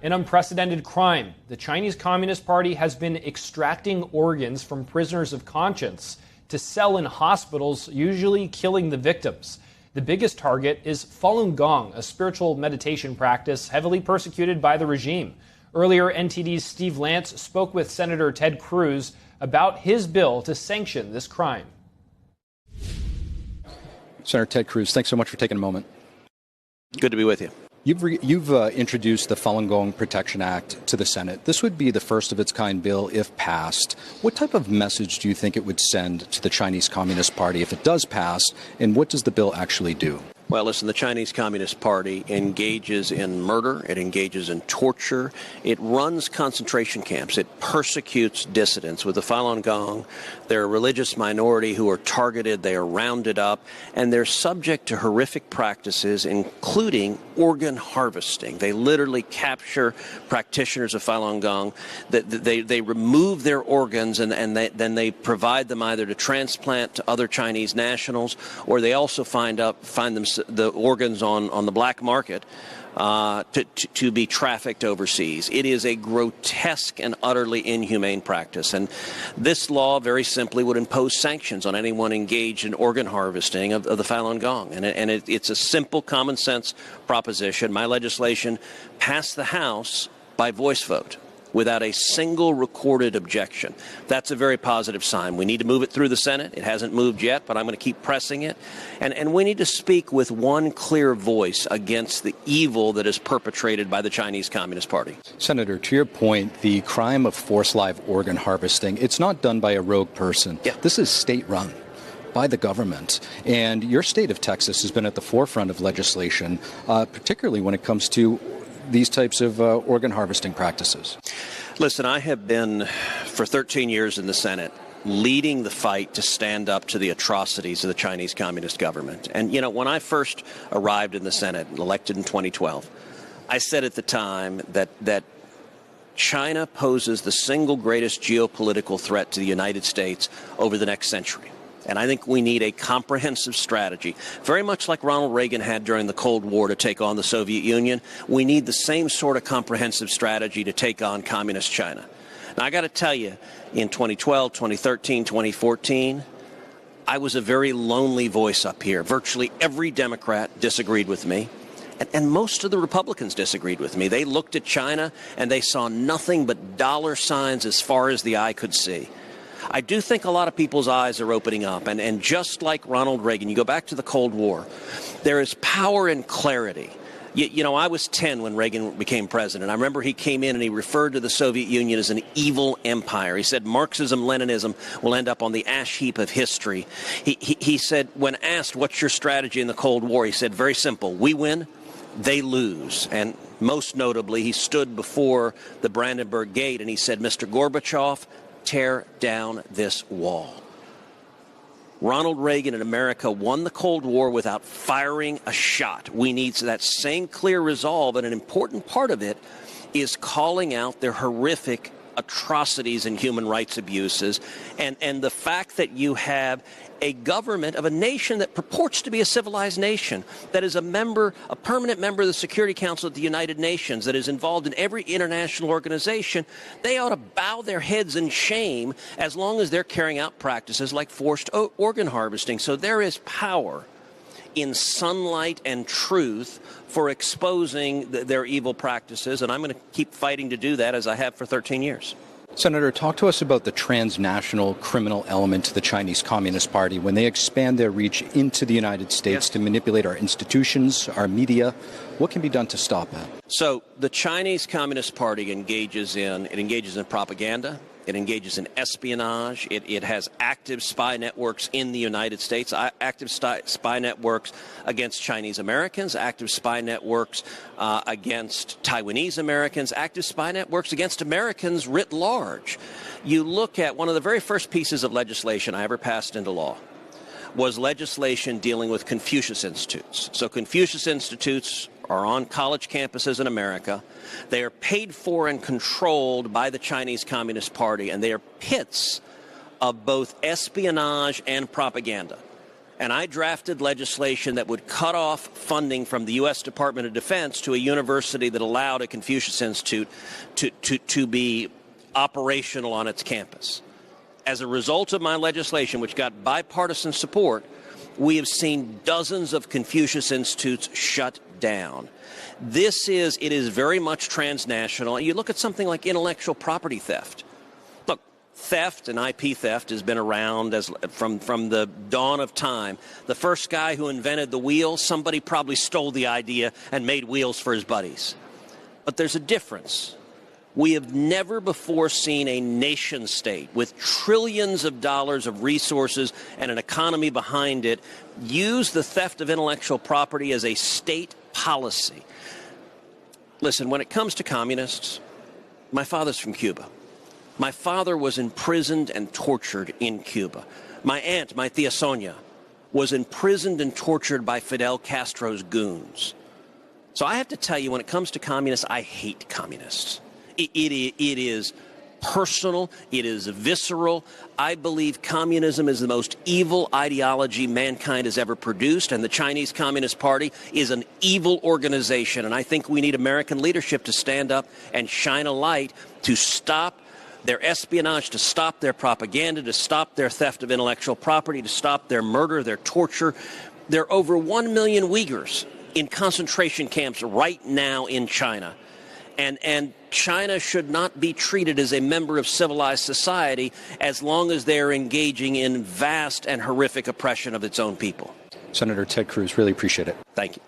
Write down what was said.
An unprecedented crime. The Chinese Communist Party has been extracting organs from prisoners of conscience to sell in hospitals, usually killing the victims. The biggest target is Falun Gong, a spiritual meditation practice heavily persecuted by the regime. Earlier, NTD's Steve Lance spoke with Senator Ted Cruz about his bill to sanction this crime. Senator Ted Cruz, thanks so much for taking a moment. Good to be with you. You've introduced the Falun Gong Protection Act to the Senate. This would be the first of its kind bill if passed. What type of message do you think it would send to the Chinese Communist Party if it does pass, and what does the bill actually do? Well, listen, the Chinese Communist Party engages in murder, it engages in torture, it runs concentration camps, it persecutes dissidents. With the Falun Gong, they're a religious minority who are targeted, they are rounded up, and they're subject to horrific practices, including organ harvesting. They literally capture practitioners of Falun Gong, they remove their organs, and then they provide them either to transplant to other Chinese nationals, or they also find them the organs on the black market to be trafficked overseas. It is a grotesque and utterly inhumane practice. And this law very simply would impose sanctions on anyone engaged in organ harvesting of the Falun Gong. And it's a simple common sense proposition. My legislation passed the House by voice vote, without a single recorded objection. That's a very positive sign. We need to move it through the Senate. It hasn't moved yet, but I'm going to keep pressing it. And we need to speak with one clear voice against the evil that is perpetrated by the Chinese Communist Party. Senator, to your point, the crime of forced live organ harvesting, it's not done by a rogue person. Yeah. This is state-run by the government. And your state of Texas has been at the forefront of legislation, particularly when it comes to these types of organ harvesting practices. Listen, I have been for 13 years in the Senate leading the fight to stand up to the atrocities of the Chinese Communist government. And, you know, when I first arrived in the Senate, elected in 2012, I said at the time that China poses the single greatest geopolitical threat to the United States over the next century. And I think we need a comprehensive strategy, very much like Ronald Reagan had during the Cold War to take on the Soviet Union. We need the same sort of comprehensive strategy to take on communist China. Now, I got to tell you, in 2012, 2013, 2014, I was a very lonely voice up here. Virtually every Democrat disagreed with me. And most of the Republicans disagreed with me. They looked at China and they saw nothing but dollar signs as far as the eye could see. I do think a lot of people's eyes are opening up. And just like Ronald Reagan, you go back to the Cold War, there is power in clarity. You know, I was 10 when Reagan became president. I remember he came in and he referred to the Soviet Union as an evil empire. He said Marxism-Leninism will end up on the ash heap of history. He said, when asked, what's your strategy in the Cold War, he said, very simple, we win, they lose. And most notably, he stood before the Brandenburg Gate and he said, Mr. Gorbachev, tear down this wall. Ronald Reagan and America won the Cold War without firing a shot. We need that same clear resolve, and an important part of it is calling out their horrific atrocities and human rights abuses, and the fact that you have a government of a nation that purports to be a civilized nation, that is a permanent member of the Security Council of the United Nations, that is involved in every international organization. They ought to bow their heads in shame as long as they're carrying out practices like forced organ harvesting. So there is power in sunlight and truth for exposing their evil practices, and I'm going to keep fighting to do that as I have for 13 years. Senator, talk to us about the transnational criminal element to the Chinese Communist Party when they expand their reach into the United States to manipulate our institutions, our media. What can be done to stop that? So the Chinese Communist Party engages in propaganda. It engages in espionage. It has active spy networks in the United States, active spy networks against Chinese Americans, active spy networks against Taiwanese Americans, active spy networks against Americans writ large. You look at one of the very first pieces of legislation I ever passed into law was legislation dealing with Confucius Institutes. So Confucius Institutes are on college campuses in America. They are paid for and controlled by the Chinese Communist Party, and they are pits of both espionage and propaganda. and I drafted legislation that would cut off funding from the U.S. Department of Defense to a university that allowed a Confucius Institute to be operational on its campus. As a result of my legislation, which got bipartisan support, we have seen dozens of Confucius Institutes shut down. It is very much transnational. You look at something like intellectual property theft. Look, theft and IP theft has been around from the dawn of time. The first guy who invented the wheel, somebody probably stole the idea and made wheels for his buddies. But there's a difference. We have never before seen a nation state with trillions of dollars of resources and an economy behind it use the theft of intellectual property as a state policy. Listen, when it comes to communists, my father's from Cuba. My father was imprisoned and tortured in Cuba. My aunt, my Tia Sonia, was imprisoned and tortured by Fidel Castro's goons. So I have to tell you, when it comes to communists, I hate communists. It is personal. It is visceral. I believe communism is the most evil ideology mankind has ever produced, and the Chinese Communist Party is an evil organization. And I think we need American leadership to stand up and shine a light to stop their espionage, to stop their propaganda, to stop their theft of intellectual property, to stop their murder, their torture. There are over 1 million Uyghurs in concentration camps right now in China. And China should not be treated as a member of civilized society as long as they're engaging in vast and horrific oppression of its own people. Senator Ted Cruz, really appreciate it. Thank you.